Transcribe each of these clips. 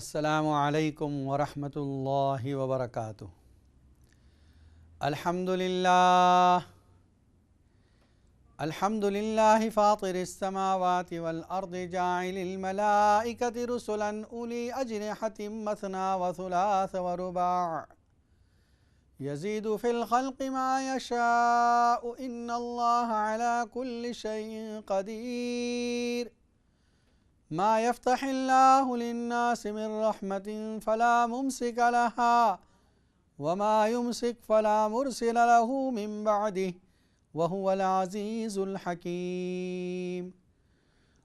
السلام علیکم ورحمۃ اللہ وبرکاتہ۔ الحمد للہ فاطر السماوات والارض جاعل الملائکۃ رسلا اولی اجنحۃ مثنی وثلاث ورباع یزید فی الخلق ما یشاء ان اللہ علی کل شیء قدیر۔ ما يفتح الله للناس من رحمة فلا ممسك لها وما يمسك فلا مرسل له من بعده وهو العزيز الحكيم،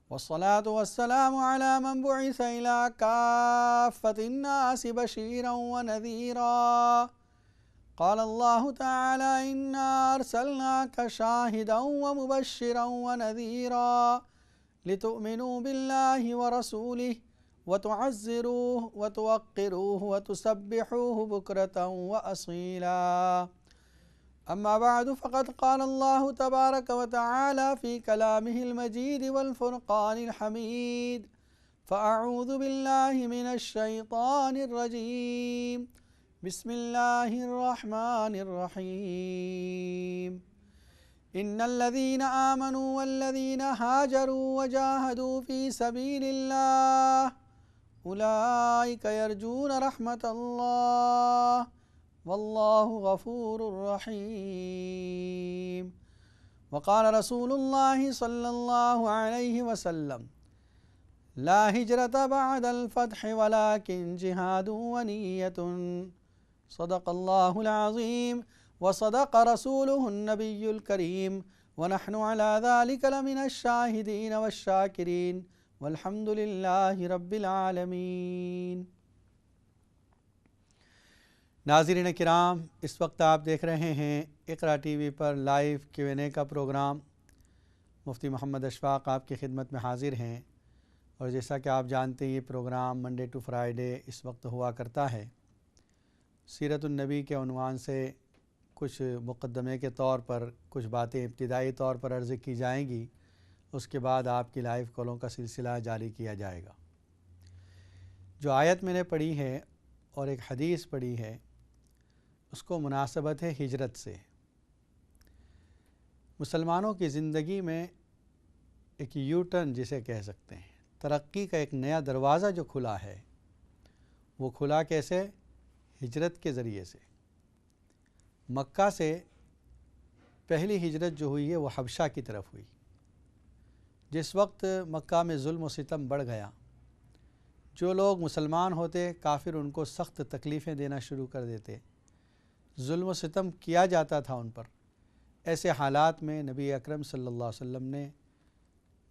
والصلاة والسلام على من بعث إلى كافة الناس بشيرا ونذيرا۔ قال الله تعالى إنا أرسلناك شاهدا ومبشرا ونذيرا لتؤمنوا بالله ورسوله وتعزروه وتوقروه وتسبحوه بكرة وأصيلا۔ أما بعد، فقد قال الله تبارك وتعالى في كلامه المجيد والفرقان الحميد: فأعوذ بالله من الشيطان الرجيم، بسم الله الرحمن الرحيم۔ إن الذين آمنوا والذين هاجروا وجاهدوا في سبيل الله أولئك يرجون رحمة الله والله غفور رحيم۔ وقال رسول الله صلى الله عليه وسلم: لا هجرة بعد الفتح ولكن جهاد ونية۔ صدق الله العظيم وصدق رسوله النبي الكريم، ونحن على ذلك لمن الشاهدين والشاكرين، والحمد لله رب العالمين۔ ناظرین کرام، اس وقت آپ دیکھ رہے ہیں اقرا ٹی وی پر لائیو Q&A کا پروگرام۔ مفتی محمد اشفاق آپ کی خدمت میں حاضر ہیں، اور جیسا کہ آپ جانتے ہیں یہ پروگرام منڈے ٹو فرائیڈے اس وقت ہوا کرتا ہے۔ سیرت النبی کے عنوان سے کچھ مقدمے کے طور پر کچھ باتیں ابتدائی طور پر عرض کی جائیں گی، اس کے بعد آپ کی لائیو کالوں کا سلسلہ جاری کیا جائے گا۔ جو آیت میں نے پڑھی ہے اور ایک حدیث پڑھی ہے، اس کو مناسبت ہے ہجرت سے۔ مسلمانوں کی زندگی میں ایک یو ٹرن جسے کہہ سکتے ہیں، ترقی کا ایک نیا دروازہ جو کھلا ہے، وہ کھلا کیسے؟ ہجرت کے ذریعے سے۔ مکہ سے پہلی ہجرت جو ہوئی ہے وہ حبشہ کی طرف ہوئی۔ جس وقت مکہ میں ظلم و ستم بڑھ گیا، جو لوگ مسلمان ہوتے کافر ان کو سخت تکلیفیں دینا شروع کر دیتے، ظلم و ستم کیا جاتا تھا ان پر۔ ایسے حالات میں نبی اکرم صلی اللہ علیہ وسلم نے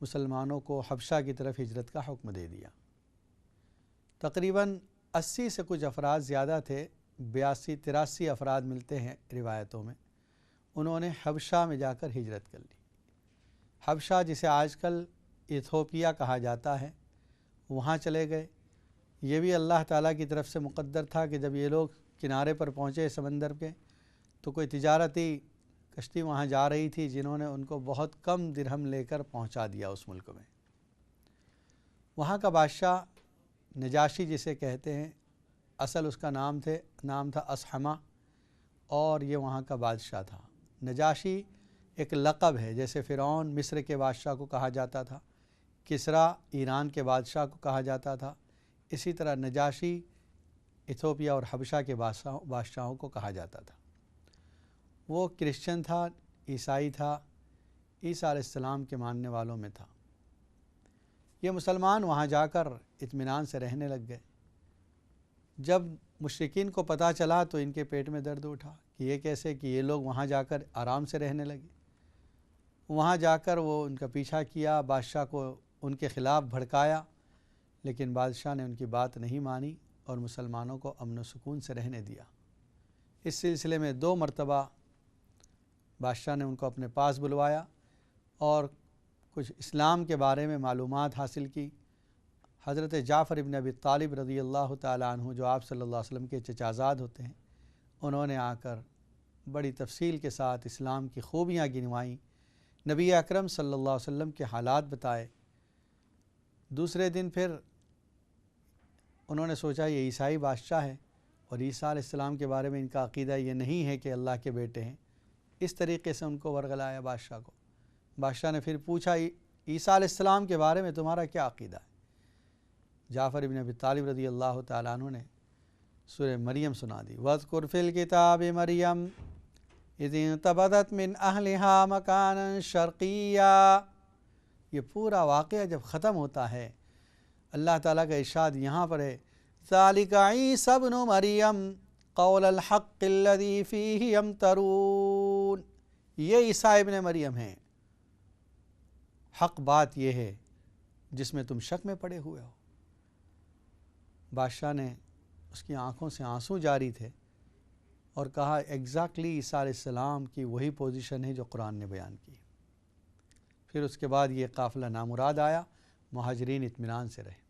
مسلمانوں کو حبشہ کی طرف ہجرت کا حکم دے دیا۔ تقریباً 80 سے کچھ افراد زیادہ تھے، 82-83 افراد ملتے ہیں روایتوں میں، انہوں نے حبشہ میں جا کر ہجرت کر لی۔ حبشہ جسے آج کل ایتھوپیا کہا جاتا ہے، وہاں چلے گئے۔ یہ بھی اللہ تعالیٰ کی طرف سے مقدر تھا کہ جب یہ لوگ کنارے پر پہنچے سمندر کے، تو کوئی تجارتی کشتی وہاں جا رہی تھی، جنہوں نے ان کو بہت کم درہم لے کر پہنچا دیا اس ملک میں۔ وہاں کا بادشاہ نجاشی جسے کہتے ہیں، اصل اس کا نام تھا اصحمہ، اور یہ وہاں کا بادشاہ تھا۔ نجاشی ایک لقب ہے، جیسے فرعون مصر کے بادشاہ کو کہا جاتا تھا، کسریٰ ایران کے بادشاہ کو کہا جاتا تھا، اسی طرح نجاشی ایتھوپیا اور حبشہ کے بادشاہوں کو کہا جاتا تھا۔ وہ کرسچن تھا، عیسائی تھا، عیسیٰ علیہ السلام کے ماننے والوں میں تھا۔ یہ مسلمان وہاں جا کر اطمینان سے رہنے لگ گئے۔ جب مشرکین کو پتہ چلا تو ان کے پیٹ میں درد اٹھا کہ یہ کیسے کہ یہ لوگ وہاں جا کر آرام سے رہنے لگے۔ وہاں جا کر وہ ان کا پیچھا کیا، بادشاہ کو ان کے خلاف بھڑکایا، لیکن بادشاہ نے ان کی بات نہیں مانی اور مسلمانوں کو امن و سکون سے رہنے دیا۔ اس سلسلے میں 2 مرتبہ بادشاہ نے ان کو اپنے پاس بلوایا اور کچھ اسلام کے بارے میں معلومات حاصل کی۔ حضرت جعفر ابن ابی طالب رضی اللہ تعالیٰ عنہ، جو آپ صلی اللہ علیہ وسلم کے چچازاد ہوتے ہیں، انہوں نے آ کر بڑی تفصیل کے ساتھ اسلام کی خوبیاں گنوائیں، نبی اکرم صلی اللہ علیہ وسلم کے حالات بتائے۔ دوسرے دن پھر انہوں نے سوچا یہ عیسائی بادشاہ ہے اور عیسیٰ علیہ السلام کے بارے میں ان کا عقیدہ یہ نہیں ہے کہ اللہ کے بیٹے ہیں، اس طریقے سے ان کو ورغلایا بادشاہ کو۔ بادشاہ نے پھر پوچھا عیسیٰ علیہ السلام کے بارے میں تمہارا کیا عقیدہ ہے؟ جعفر ابن ابی طالب رضی اللہ تعالیٰ عنہ نے سورہ مریم سنا دی، وَاذْكُرْ فِي الْكِتَابِ مَرْيَمَ اِذِ انتَبَذَتْ مِنْ أَهْلِهَا مَكَانًا شَرْقِيًّا۔ یہ پورا واقعہ جب ختم ہوتا ہے اللہ تعالیٰ کا ارشاد یہاں پر ہے، ذَلِكَ عِيسَى ابْنُ مَرْيَمَ قَوْلَ الْحَقِّ الَّذِي فِيهِ يَمْتَرُونَ۔ یہ عیسیٰ ابن مریم ہیں، حق بات یہ ہے جس میں تم شک میں پڑے ہوئے ہو۔ بادشاہ نے اس کی آنکھوں سے آنسو جاری تھے اور کہا ایگزیکٹلی عیسیٰ علیہ السلام کی وہی پوزیشن ہے جو قرآن نے بیان کی۔ پھر اس کے بعد یہ قافلہ نامراد آیا، مہاجرین اطمینان سے رہے۔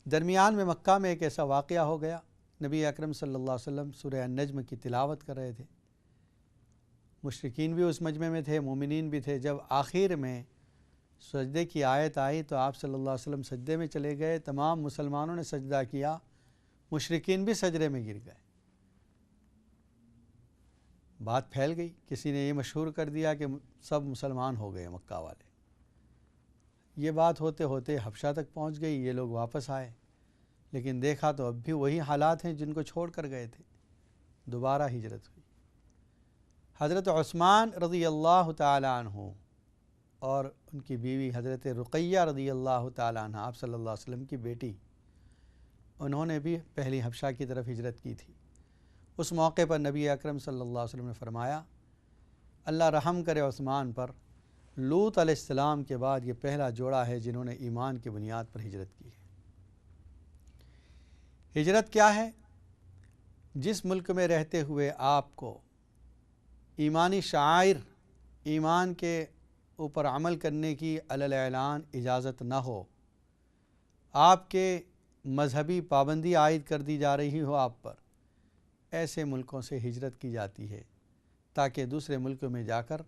درمیان میں مکہ میں ایک ایسا واقعہ ہو گیا، نبی اکرم صلی اللہ علیہ وسلم سورہ النجم کی تلاوت کر رہے تھے، مشرکین بھی اس مجمع میں تھے، مومنین بھی تھے۔ جب آخر میں سجدے کی آیت آئی تو آپ صلی اللہ علیہ وسلم سجدے میں چلے گئے، تمام مسلمانوں نے سجدہ کیا، مشرکین بھی سجدے میں گر گئے۔ بات پھیل گئی، کسی نے یہ مشہور کر دیا کہ سب مسلمان ہو گئے مکہ والے۔ یہ بات ہوتے ہوتے حبشہ تک پہنچ گئی، یہ لوگ واپس آئے، لیکن دیکھا تو اب بھی وہی حالات ہیں جن کو چھوڑ کر گئے تھے۔ دوبارہ ہجرت ہوئی۔ حضرت عثمان رضی اللہ تعالی عنہ اور ان کی بیوی حضرت رقیہ رضی اللہ تعالی عنہ، آپ صلی اللہ علیہ وسلم کی بیٹی، انہوں نے بھی پہلی حبشہ کی طرف ہجرت کی تھی۔ اس موقع پر نبی اکرم صلی اللہ علیہ وسلم نے فرمایا اللہ رحم کرے عثمان پر، لوط علیہ السلام کے بعد یہ پہلا جوڑا ہے جنہوں نے ایمان کی بنیاد پر ہجرت کی ہے۔ ہجرت کیا ہے؟ جس ملک میں رہتے ہوئے آپ کو ایمانی شعائر، ایمان کے اوپر عمل کرنے کی علی الاعلان اجازت نہ ہو، آپ کے مذہبی پابندی عائد کر دی جا رہی ہو آپ پر، ایسے ملکوں سے ہجرت کی جاتی ہے تاکہ دوسرے ملکوں میں جا کر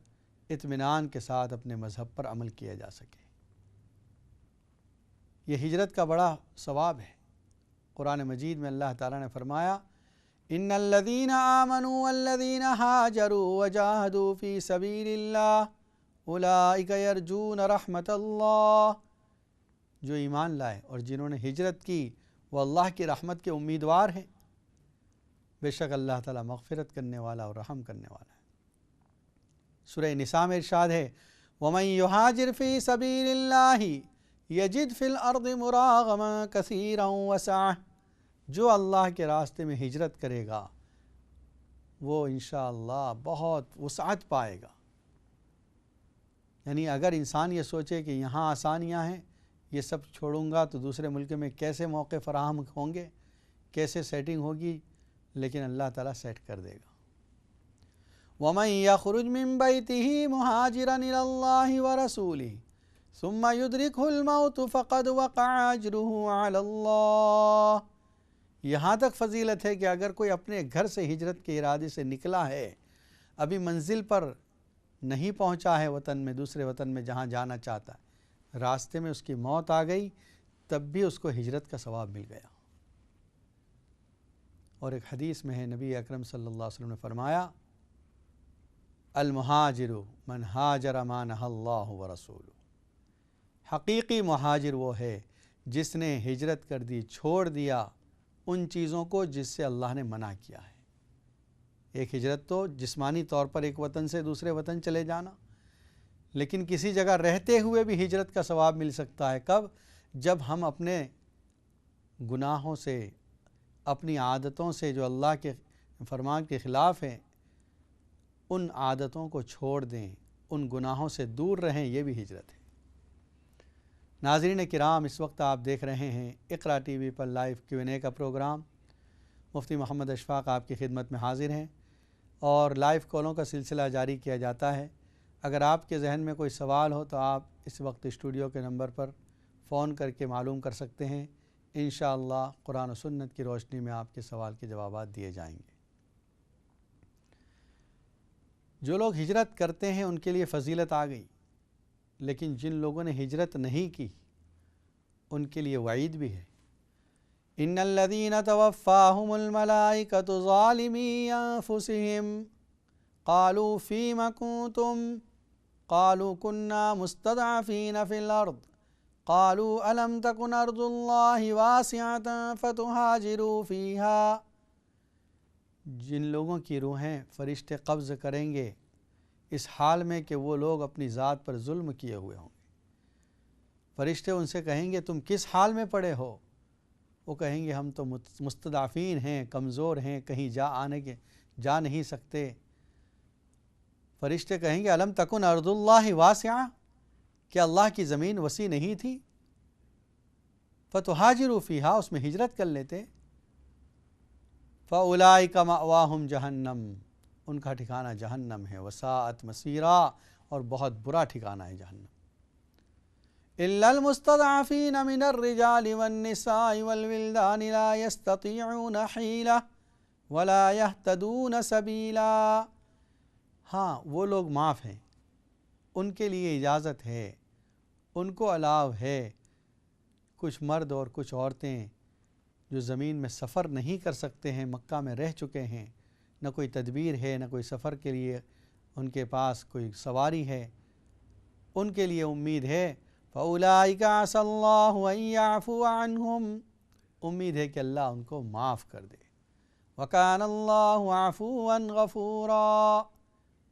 اطمینان کے ساتھ اپنے مذہب پر عمل کیا جا سکے۔ یہ ہجرت کا بڑا ثواب ہے۔ قرآن مجید میں اللہ تعالیٰ نے فرمایا ان الذین آمنوا والذین ہاجروا وجاہدوا فی سبیل اللہ اولئک یرجون رحمت اللہ۔ جو ایمان لائے اور جنہوں نے ہجرت کی وہ اللہ کی رحمت کے امیدوار ہیں۔ بے شک اللہ تعالیٰ مغفرت کرنے والا اور رحم کرنے والا ہے۔ سورہ نساء میں ارشاد ہے وَمَن يُهَاجِرْ فِي سَبِيلِ اللَّهِ يَجِدْ فِي الْأَرْضِ مُرَاغَمًا كَثِيرًا وَسَعَةً۔ جو اللہ کے راستے میں ہجرت کرے گا وہ انشاءاللہ بہت وسعت پائے گا۔ یعنی اگر انسان یہ سوچے کہ یہاں آسانیاں ہیں، یہ سب چھوڑوں گا تو دوسرے ملک میں کیسے موقع فراہم ہوں گے، کیسے سیٹنگ ہوگی، لیکن اللہ تعالیٰ سیٹ کر دے گا۔ وَمَن يَخْرُجْ مِن بَيْتِهِ مُهَاجِرًا إِلَى اللَّهِ وَرَسُولِهِ ثُمَّ يُدْرِكْهُ الْمَوْتُ فَقَدْ وَقَعَ أَجْرُهُ عَلَى اللَّهِ۔ یہاں تک فضیلت ہے کہ اگر کوئی اپنے گھر سے ہجرت کے ارادے سے نکلا ہے، ابھی منزل پر نہیں پہنچا ہے وطن میں، دوسرے وطن میں جہاں جانا چاہتا ہے، راستے میں اس کی موت آ گئی، تب بھی اس کو ہجرت کا ثواب مل گیا۔ اور ایک حدیث میں ہے نبی اکرم صلی اللہ علیہ وسلم نے فرمایا المہاجر من ہاجر ما نہی اللہ ورسولہ۔ حقیقی مہاجر وہ ہے جس نے ہجرت کر دی، چھوڑ دیا ان چیزوں کو جس سے اللہ نے منع کیا ہے۔ ایک ہجرت تو جسمانی طور پر ایک وطن سے دوسرے وطن چلے جانا، لیکن کسی جگہ رہتے ہوئے بھی ہجرت کا ثواب مل سکتا ہے۔ کب؟ جب ہم اپنے گناہوں سے، اپنی عادتوں سے جو اللہ کے فرمان کے خلاف ہیں، ان عادتوں کو چھوڑ دیں، ان گناہوں سے دور رہیں، یہ بھی ہجرت ہے۔ ناظرین کرام، اس وقت آپ دیکھ رہے ہیں اقرا ٹی وی پر لائیو Q&A کا پروگرام۔ مفتی محمد اشفاق آپ کی خدمت میں حاضر ہیں اور لائیو کالوں کا سلسلہ جاری کیا جاتا ہے۔ اگر آپ کے ذہن میں کوئی سوال ہو تو آپ اس وقت اسٹوڈیو کے نمبر پر فون کر کے معلوم کر سکتے ہیں۔ انشاءاللہ قرآن و سنت کی روشنی میں آپ کے سوال کے جوابات دیے جائیں گے۔ جو لوگ ہجرت کرتے ہیں ان کے لیے فضیلت آ گئی، لیکن جن لوگوں نے ہجرت نہیں کی ان کے لیے وعید بھی ہے۔ ان الذین توفاہم الملائکۃ ظالمی انفسہم قالوا فیم کنتم قالوا كنا مستضعفین فی الارض قالوا الم تکن ارض اللہ واسعۃ فتہاجروا فیہا۔ جن لوگوں کی روحیں فرشتے قبض کریں گے اس حال میں کہ وہ لوگ اپنی ذات پر ظلم کیے ہوئے ہوں گے، فرشتے ان سے کہیں گے تم کس حال میں پڑے ہو؟ وہ کہیں گے ہم تو مستضعفین ہیں، کمزور ہیں، کہیں جا نہیں سکتے۔ فرشتے کہیں گے الم تکن ارض اللہ واسعہ، کیا اللہ کی زمین وسیع نہیں تھی؟ فتہاجروا فیہا، اس میں ہجرت کر لیتے۔ فاولئک مأواہم جہنم، ان کا ٹھکانہ جہنم ہے، وساءت مصیرا، اور بہت برا ٹھکانہ ہے جہنم۔ الا المستضعفین من الرجال والنساء والولدان لا يستطيعون حیلہ ولا يهتدون سبیلا۔ ہاں وہ لوگ معاف ہیں، ان کے لیے اجازت ہے، ان کو الاؤ ہے۔ کچھ مرد اور کچھ عورتیں جو زمین میں سفر نہیں کر سکتے ہیں، مکہ میں رہ چکے ہیں، نہ کوئی تدبیر ہے، نہ کوئی سفر کے لیے ان کے پاس کوئی سواری ہے، ان کے لیے امید ہے۔ فَأُولَئِكَ عَسَى اللَّهُ أَن يَعْفُوَ عَنْهُمْ، امید ہے کہ اللہ ان کو معاف کر دے۔ وَكَانَ اللَّهُ عَفُوًّا غَفُورًا،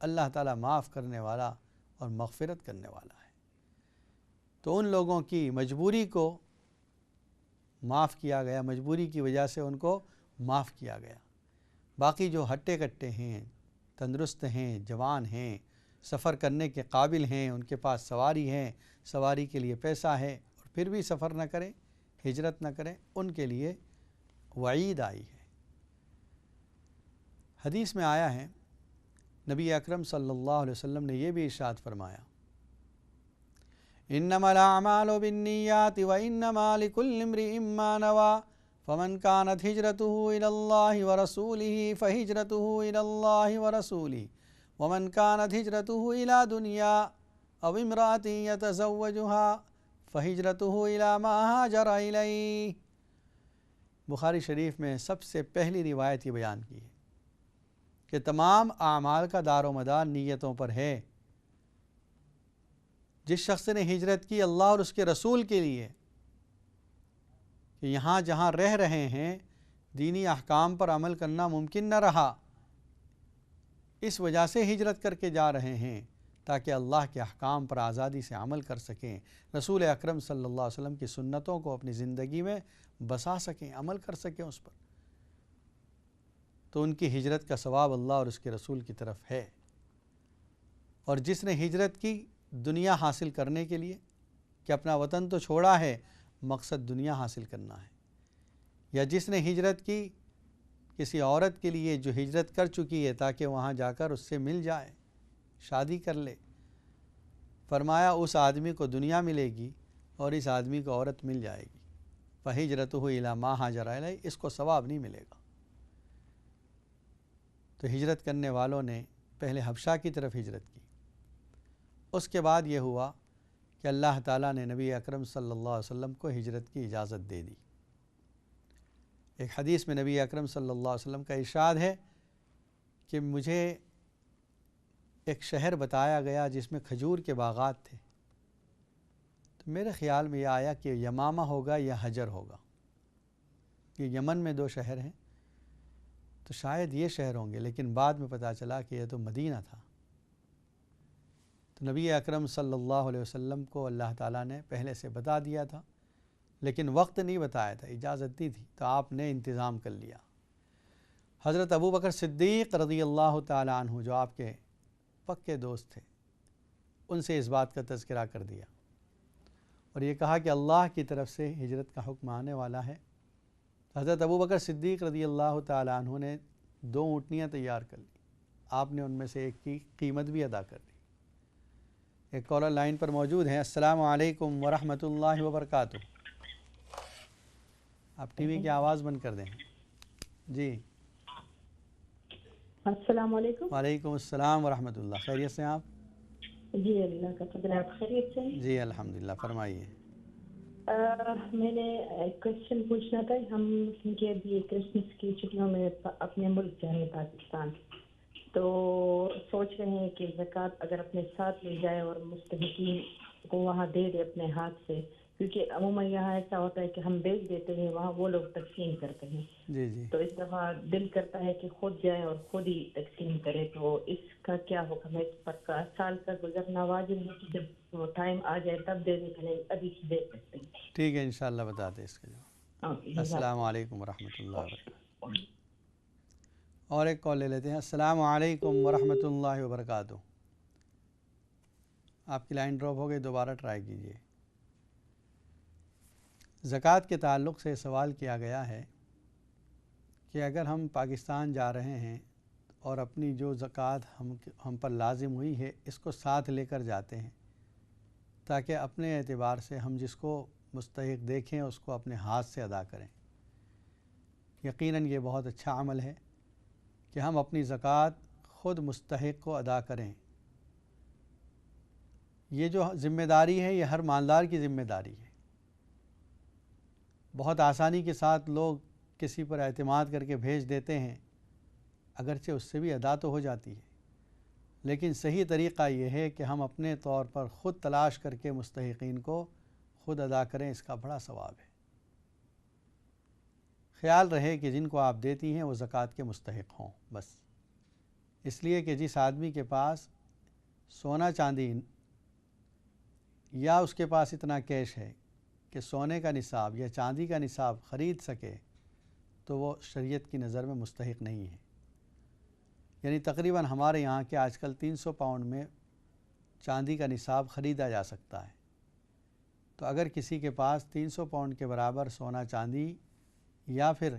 اللہ تعالیٰ معاف کرنے والا اور مغفرت کرنے والا ہے۔ تو ان لوگوں کی مجبوری کو معاف کیا گیا، مجبوری کی وجہ سے ان کو معاف کیا گیا۔ باقی جو ہٹے کٹے ہیں، تندرست ہیں، جوان ہیں، سفر کرنے کے قابل ہیں، ان کے پاس سواری ہیں، سواری کے لیے پیسہ ہے، اور پھر بھی سفر نہ کریں، ہجرت نہ کریں، ان کے لیے وعید آئی ہے۔ حدیث میں آیا ہے، نبی اکرم صلی اللہ علیہ وسلم نے یہ بھی ارشاد فرمایا، انما الاعمال بالنیات وانما لکل امرئ ما نوى فمن كانت هجرته الى الله ورسوله فهجرته الى الله ورسوله ومن كانت هجرته الى دنیا او امرأة يتزوجها فهجرته الى ما هاجر الیہ۔ بخاری شریف میں سب سے پہلی روایت یہ بیان کی ہے کہ تمام اعمال کا دار و مدار نیتوں پر ہے۔ جس شخص نے ہجرت کی اللہ اور اس کے رسول کے لیے، کہ یہاں جہاں رہ رہے ہیں دینی احکام پر عمل کرنا ممکن نہ رہا، اس وجہ سے ہجرت کر کے جا رہے ہیں تاکہ اللہ کے احکام پر آزادی سے عمل کر سکیں، رسول اکرم صلی اللہ علیہ وسلم کی سنتوں کو اپنی زندگی میں بسا سکیں، عمل کر سکیں اس پر، تو ان کی ہجرت کا ثواب اللہ اور اس کے رسول کی طرف ہے۔ اور جس نے ہجرت کی دنیا حاصل کرنے کے لیے، کہ اپنا وطن تو چھوڑا ہے، مقصد دنیا حاصل کرنا ہے، یا جس نے ہجرت کی کسی عورت کے لیے جو ہجرت کر چکی ہے تاکہ وہاں جا کر اس سے مل جائے، شادی کر لے، فرمایا اس آدمی کو دنیا ملے گی اور اس آدمی کو عورت مل جائے گی۔ فَهِجْرَتُهُ إِلَىٰ مَا هَاجَرَ إِلَيْهِ، اس کو ثواب نہیں ملے گا۔ تو ہجرت کرنے والوں نے پہلے حبشہ کی طرف ہجرت کی، اس کے بعد یہ ہوا کہ اللہ تعالیٰ نے نبی اکرم صلی اللہ علیہ وسلم کو ہجرت کی اجازت دے دی۔ ایک حدیث میں نبی اکرم صلی اللہ علیہ وسلم کا ارشاد ہے کہ مجھے ایک شہر بتایا گیا جس میں کھجور کے باغات تھے، تو میرے خیال میں یہ آیا کہ یمامہ ہوگا یا حجر ہوگا، یہ یمن میں دو شہر ہیں، تو شاید یہ شہر ہوں گے، لیکن بعد میں پتہ چلا کہ یہ تو مدینہ تھا۔ تو نبی اکرم صلی اللہ علیہ وسلم کو اللہ تعالیٰ نے پہلے سے بتا دیا تھا، لیکن وقت نہیں بتایا تھا، اجازت دی تھی، تو آپ نے انتظام کر لیا۔ حضرت ابو بکر صدیق رضی اللہ تعالیٰ عنہ جو آپ کے پکے دوست تھے، ان سے اس بات کا تذکرہ کر دیا اور یہ کہا کہ اللہ کی طرف سے ہجرت کا حکم آنے والا ہے۔ حضرت ابو بکر صدیق رضی اللہ تعالیٰ عنہ نے 2 اونٹنیاں تیار کر لی، آپ نے ان میں سے ایک کی قیمت بھی ادا کر دی۔ ایک کالر لائن پر موجود ہیں۔ السلام علیکم ورحمۃ اللہ وبرکاتہ۔ آپ ٹی وی کی آواز بند کر دیں۔ جی السلام علیکم۔ وعلیکم السلام ورحمۃ اللہ، خیریت سے آپ؟ جی اللہ کا فضل، آپ خیریت سے؟ جی الحمدللہ، فرمائیے۔ میں نے ایک کوشچن پوچھنا تھا. ہم کیونکہ ابھی کرسمس کی چھٹیوں میں اپنے ملک جائیں پاکستان, تو سوچ رہے ہیں کہ زکوٰۃ اگر اپنے ساتھ لے جائے اور مستحقین کو وہاں دے دے اپنے ہاتھ سے, کیونکہ عموماً یہاں ایسا ہوتا ہے کہ ہم بیچ دیتے ہیں, وہاں وہ لوگ تقسیم کرتے ہیں. جی جی. تو اس دفعہ دل کرتا ہے کہ خود جائیں اور خود ہی تقسیم کرے, تو اس کا کیا حکم ہے؟ پکا سال کا گزرنا واجب ہے کہ جب وہ ٹائم آ جائے تب دے دیں, کہ ابھی سے دے سکتے ہیں؟ ٹھیک ہے, انشاءاللہ بتاتے اس کے جواب. السلام علیکم ورحمۃ اللہ وبرکاتہ. اور ایک کال لے لیتے ہیں. السلام علیکم ورحمۃ اللہ وبرکاتہ. آپ کی لائن ڈراپ ہو گئی, دوبارہ ٹرائی کیجیے. زکوٰۃ کے تعلق سے سوال کیا گیا ہے کہ اگر ہم پاکستان جا رہے ہیں اور اپنی جو زکوٰۃ ہم پر لازم ہوئی ہے اس کو ساتھ لے کر جاتے ہیں, تاکہ اپنے اعتبار سے ہم جس کو مستحق دیکھیں اس کو اپنے ہاتھ سے ادا کریں. یقیناً یہ بہت اچھا عمل ہے کہ ہم اپنی زکوٰۃ خود مستحق کو ادا کریں. یہ جو ذمہ داری ہے یہ ہر مالدار کی ذمہ داری ہے. بہت آسانی کے ساتھ لوگ کسی پر اعتماد کر کے بھیج دیتے ہیں, اگرچہ اس سے بھی ادا تو ہو جاتی ہے, لیکن صحیح طریقہ یہ ہے کہ ہم اپنے طور پر خود تلاش کر کے مستحقین کو خود ادا کریں. اس کا بڑا ثواب ہے. خیال رہے کہ جن کو آپ دیتی ہیں وہ زکوٰۃ کے مستحق ہوں بس. اس لیے کہ جس آدمی کے پاس سونا چاندی یا اس کے پاس اتنا کیش ہے کہ سونے کا نصاب یا چاندی کا نصاب خرید سکے, تو وہ شریعت کی نظر میں مستحق نہیں ہے. یعنی تقریباً ہمارے یہاں کے آج کل 300 پاؤنڈ میں چاندی کا نصاب خریدا جا سکتا ہے. تو اگر کسی کے پاس 300 پاؤنڈ کے برابر سونا چاندی یا پھر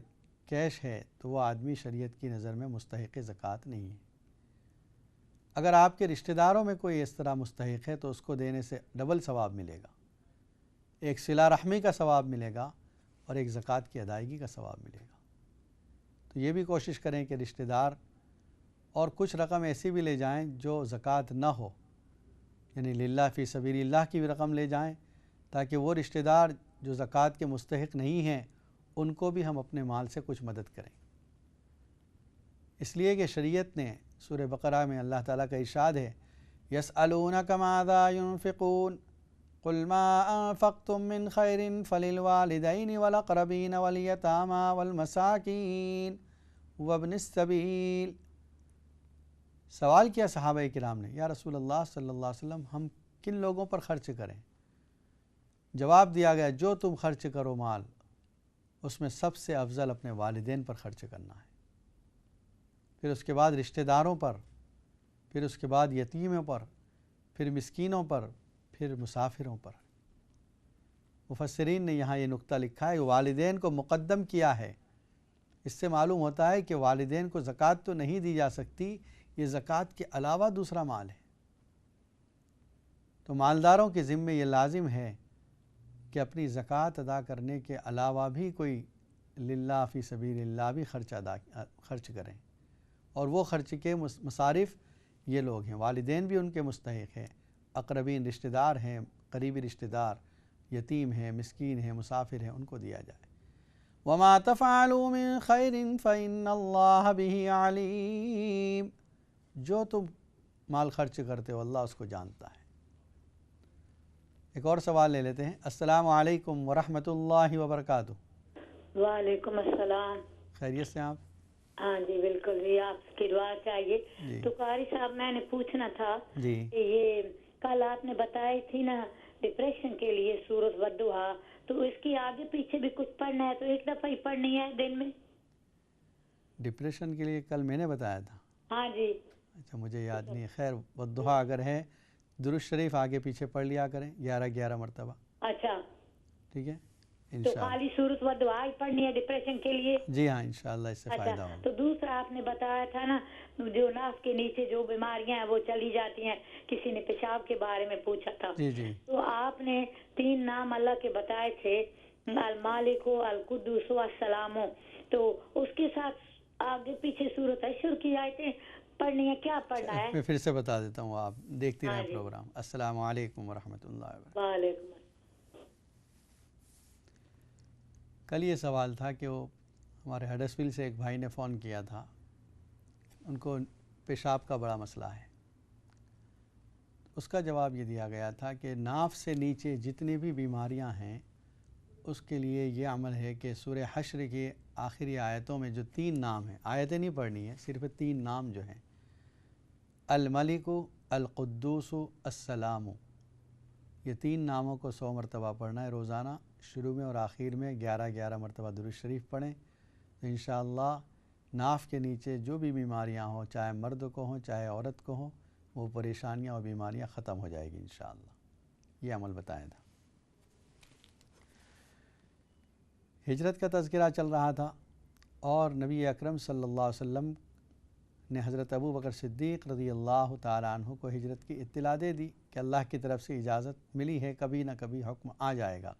کیش ہے تو وہ آدمی شریعت کی نظر میں مستحق زکوٰۃ نہیں ہے. اگر آپ کے رشتہ داروں میں کوئی اس طرح مستحق ہے تو اس کو دینے سے ڈبل ثواب ملے گا. ایک صلہ رحمی کا ثواب ملے گا اور ایک زکوٰۃ کی ادائیگی کا ثواب ملے گا. تو یہ بھی کوشش کریں کہ رشتہ دار اور کچھ رقم ایسی بھی لے جائیں جو زکوٰۃ نہ ہو, یعنی للہ فی سبیل اللہ کی بھی رقم لے جائیں, تاکہ وہ رشتہ دار جو زکوٰۃ کے مستحق نہیں ہیں ان کو بھی ہم اپنے مال سے کچھ مدد کریں. اس لیے کہ شریعت نے سورہ بقرہ میں اللہ تعالیٰ کا ارشاد ہے, یسألونک ماذا ينفقون قل ما انفقتم من خیر فللوالدین والاقربین والیتامی والمساکین وابن السبیل. سوال کیا صحابہ کرام نے, یا رسول اللہ صلی اللہ علیہ وسلم ہم کن لوگوں پر خرچ کریں؟ جواب دیا گیا جو تم خرچ کرو مال اس میں سب سے افضل اپنے والدین پر خرچ کرنا ہے, پھر اس کے بعد رشتہ داروں پر, پھر اس کے بعد یتیموں پر, پھر مسکینوں پر, پھر مسافروں پر. مفسرین نے یہاں یہ نقطہ لکھا ہے, والدین کو مقدم کیا ہے. اس سے معلوم ہوتا ہے کہ والدین کو زکوٰۃ تو نہیں دی جا سکتی, یہ زکوٰۃ کے علاوہ دوسرا مال ہے. تو مالداروں کے ذمے یہ لازم ہے کہ اپنی زکوٰۃ ادا کرنے کے علاوہ بھی کوئی للہ فی سبیل اللہ بھی خرچ کریں, اور وہ خرچ کے مصارف یہ لوگ ہیں. والدین بھی ان کے مستحق ہیں, اقربین رشتہ دار ہیں, قریبی رشتہ دار, یتیم ہیں, مسکین ہیں, مسافر ہیں, ان کو دیا جائے. وما تفعلوا من خیر فإن اللہ بہ علیم. جو تم مال خرچ کرتے ہو اللہ اس کو جانتا ہے. ایک اور سوال لے لیتے ہیں. السلام علیکم ورحمۃ اللہ وبرکاتہ. وعلیکم السلام. خیریت سے آپ؟ ہاں جی بالکل جی, آپ کی دعا چاہیے. تو قاری صاحب میں نے پوچھنا تھا جی, یہ کل آپ نے بتائی تھی نا ڈپریشن کے لیے سورۃ والضحیٰ, تو اس کی آگے پیچھے بھی کچھ پڑھنا ہے, تو ایک دفعہ ہی پڑھنی ہے دن میں؟ ڈپریشن کے لیے کل میں نے بتایا تھا. ہاں جی. اچھا مجھے یاد نہیں ہے. خیر والضحیٰ اگر ہے درود شریف آگے پیچھے پڑھ لیا کریں 11 مرتبہ. اچھا ٹھیک ہے تو انشاءاللہ. خالی سورۃ والضحیٰ ہی پڑھنی ہے ڈپریشن کے لیے؟ جی ہاں انشاءاللہ اس سے فائدہ اچھا. ہوگا. تو دوسرا آپ نے بتایا تھا نا جو ناف کے نیچے جو بیماریاں ہیں وہ چلی جاتی ہیں, کسی نے پیشاب کے بارے میں پوچھا تھا. جی جی, تو آپ نے 3 نام اللہ کے بتائے تھے, المالک, القدوس و السلام. تو اس کے ساتھ آگے پیچھے سورۃ حشر کی آیتیں پڑھنی ہے, کیا پڑھنا ہے؟ میں پھر سے بتا دیتا ہوں, آپ دیکھتی رہیں پروگرام. السلام علیکم ورحمۃ اللہ وبرکاتہ. وعلیکم. کل یہ سوال تھا کہ وہ ہمارے ہڈسفیل سے ایک بھائی نے فون کیا تھا، ان کو پیشاب کا بڑا مسئلہ ہے۔ اس کا جواب یہ دیا گیا تھا کہ ناف سے نیچے جتنی بھی بیماریاں ہیں اس کے لیے یہ عمل ہے کہ سورہ حشر کی آخری آیتوں میں جو 3 نام ہیں، آیتیں نہیں پڑھنی ہیں، صرف 3 نام جو ہیں، الملک، القدوس، السلام، یہ 3 ناموں کو 100 مرتبہ پڑھنا ہے روزانہ، شروع میں اور آخر میں 11 مرتبہ درود شریف پڑھیں تو انشاءاللہ ناف کے نیچے جو بھی بیماریاں ہوں، چاہے مرد کو ہوں چاہے عورت کو ہوں، وہ پریشانیاں اور بیماریاں ختم ہو جائے گی انشاءاللہ۔ یہ عمل بتایا تھا۔ ہجرت کا تذکرہ چل رہا تھا اور نبی اکرم صلی اللہ علیہ وسلم نے حضرت ابو بکر صدیق رضی اللہ تعالیٰ عنہ کو ہجرت کی اطلاع دے دی کہ اللہ کی طرف سے اجازت ملی ہے، کبھی نہ کبھی حکم آ جائے گا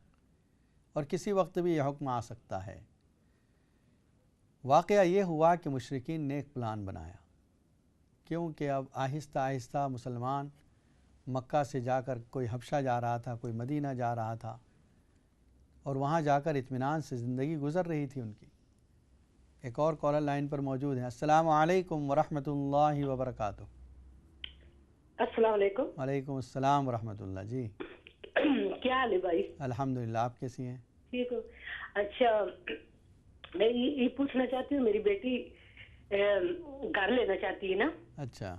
اور کسی وقت بھی یہ حکم آ سکتا ہے۔ واقعہ یہ ہوا کہ مشرکین نے ایک پلان بنایا، کیونکہ اب آہستہ آہستہ مسلمان مکہ سے جا کر کوئی حبشہ جا رہا تھا، کوئی مدینہ جا رہا تھا، اور وہاں جا کر اطمینان سے زندگی گزر رہی تھی ان کی۔ ایک اور کالر لائن پر موجود ہیں۔ السلام علیکم ورحمۃ اللہ وبرکاتہ۔ السلام علیکم۔ وعلیکم السلام ورحمۃ اللہ۔ جی کیا حال ہے بھائی؟ الحمدللہ، آپ کیسی ہیں؟ ٹھیک ہو؟ اچھا، میں یہ پوچھنا چاہتی ہوں، میری بیٹی گھر لینا چاہتی ہے نا، اچھا،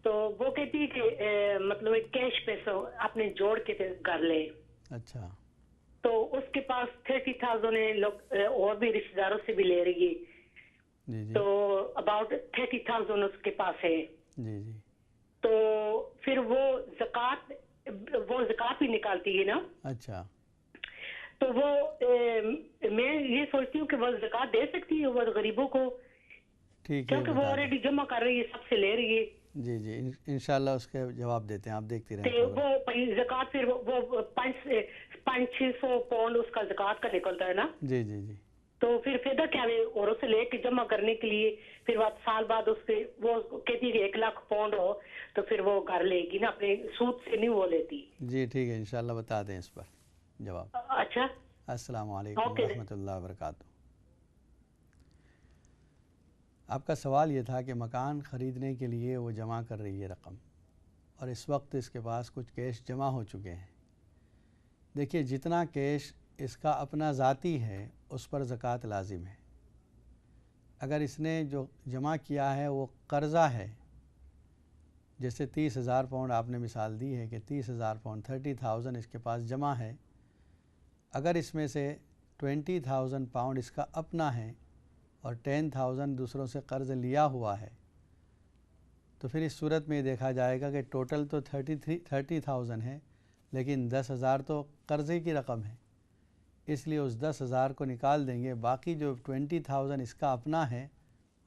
تو وہ کہتی ہے کہ مطلب کیش پیسہ اپنے جوڑ کے گھر لے، اچھا، تو اس کے پاس 30,000 ہے، لوگ اور بھی رشتے داروں سے بھی لے رہی ہے، جی جی، تو اباؤٹ 30,000 اس کے پاس ہے، جی جی، تو پھر وہ زکوٰۃ بھی نکالتی ہے نا، اچھا، تو وہ میں یہ سوچتی ہوں کہ وہ زکوٰۃ دے سکتی ہے وہ غریبوں کو، ٹھیک ہے، کیونکہ وہ بتا دیں۔ آلریڈی جمع کر رہی ہے، سب سے لے رہی ہے، جی جی، انشاءاللہ اس کے جواب دیتے ہیں، آپ دیکھتی رہیں تو پروگرام۔ وہ زکوٰۃ پھر وہ 500-600 پاؤنڈ اس کا زکوٰۃ کا نکلتا ہے نا، جی جی جی، تو پھر فائدہ کیا ہے اور اسے لے کے جمع کرنے کے لیے، پھر بعد سال بعد اس پہ وہ کہتی ہے کہ 1 لاکھ پاؤنڈ ہو تو پھر وہ گھر لے گی نا، اپنے سود سے نہیں وہ لیتی۔ جی ٹھیک ہے، انشاءاللہ بتا دیں اس پر جواب۔ اچھا، السلام علیکم اوکے۔ ورحمۃ اللہ وبرکاتہ۔ آپ کا سوال یہ تھا کہ مکان خریدنے کے لیے وہ جمع کر رہی ہے رقم، اور اس وقت اس کے پاس کچھ کیش جمع ہو چکے ہیں۔ دیکھیے، جتنا کیش اس کا اپنا ذاتی ہے اس پر زکوٰۃ لازم ہے۔ اگر اس نے جو جمع کیا ہے وہ قرضہ ہے، جیسے 30,000 پاؤنڈ آپ نے مثال دی ہے کہ 30,000 پاؤنڈ 30,000 اس کے پاس جمع ہے، اگر اس میں سے 20,000 پاؤنڈ اس کا اپنا ہے اور 10,000 دوسروں سے قرض لیا ہوا ہے، تو پھر اس صورت میں یہ دیکھا جائے گا کہ ٹوٹل تو 30,000 ہے، لیکن 10,000 تو قرضے کی رقم ہے، اس لیے اس 10,000 کو نکال دیں گے، باقی جو 20,000 اس کا اپنا ہے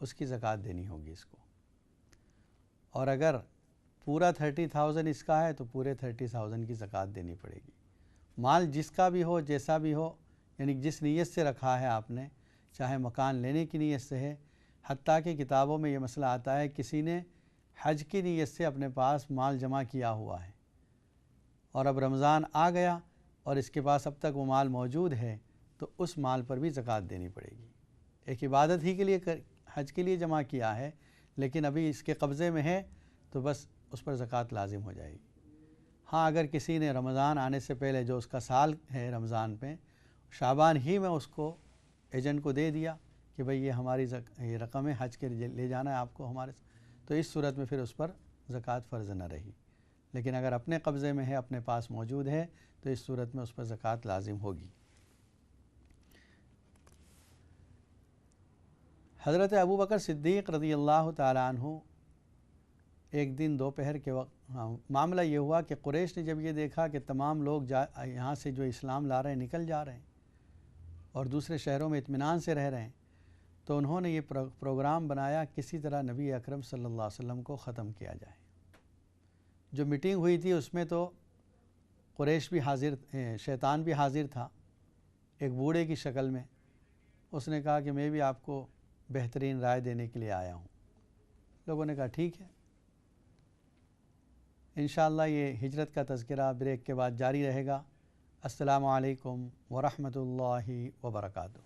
اس کی زکوٰۃ دینی ہوگی اس کو۔ اور اگر پورا 30,000 اس کا ہے تو پورے 30,000 کی زکوٰۃ دینی پڑے گی۔ مال جس کا بھی ہو، جیسا بھی ہو، یعنی جس نیت سے رکھا ہے آپ نے، چاہے مکان لینے کی نیت سے ہے، حتیٰ کہ کتابوں میں یہ مسئلہ آتا ہے کسی نے حج کی نیت سے اپنے پاس مال جمع کیا ہوا ہے اور اب رمضان آ گیا اور اس کے پاس اب تک وہ مال موجود ہے، تو اس مال پر بھی زکوٰۃ دینی پڑے گی۔ ایک عبادت ہی کے لیے حج کے لیے جمع کیا ہے، لیکن ابھی اس کے قبضے میں ہے تو بس اس پر زکوٰۃ لازم ہو جائے گی۔ ہاں، اگر کسی نے رمضان آنے سے پہلے جو اس کا سال ہے رمضان پہ، شعبان ہی میں اس کو ایجنٹ کو دے دیا کہ بھئی یہ ہماری یہ رقم ہے، حج کے لے جانا ہے آپ کو ہمارے، تو اس صورت میں پھر اس پر زکوٰۃ فرض نہ رہی۔ لیکن اگر اپنے قبضے میں ہے، اپنے پاس موجود ہے، تو اس صورت میں اس پر زکوٰۃ لازم ہوگی۔ حضرت ابو بکر صدیق رضی اللہ تعالیٰ عنہ ایک دن دوپہر کے وقت معاملہ یہ ہوا کہ قریش نے جب یہ دیکھا کہ تمام لوگ یہاں سے جو اسلام لا رہے ہیں نکل جا رہے ہیں اور دوسرے شہروں میں اطمینان سے رہ رہے ہیں، تو انہوں نے یہ پروگرام بنایا کسی طرح نبی اکرم صلی اللہ علیہ وسلم کو ختم کیا جائے۔ جو میٹنگ ہوئی تھی اس میں تو قریش بھی حاضر، شیطان بھی حاضر تھا ایک بوڑھے کی شکل میں۔ اس نے کہا کہ میں بھی آپ کو بہترین رائے دینے کے لیے آیا ہوں۔ لوگوں نے کہا ٹھیک ہے۔ انشاءاللہ یہ ہجرت کا تذکرہ بریک کے بعد جاری رہے گا، السلام علیکم ورحمۃ اللہ وبرکاتہ۔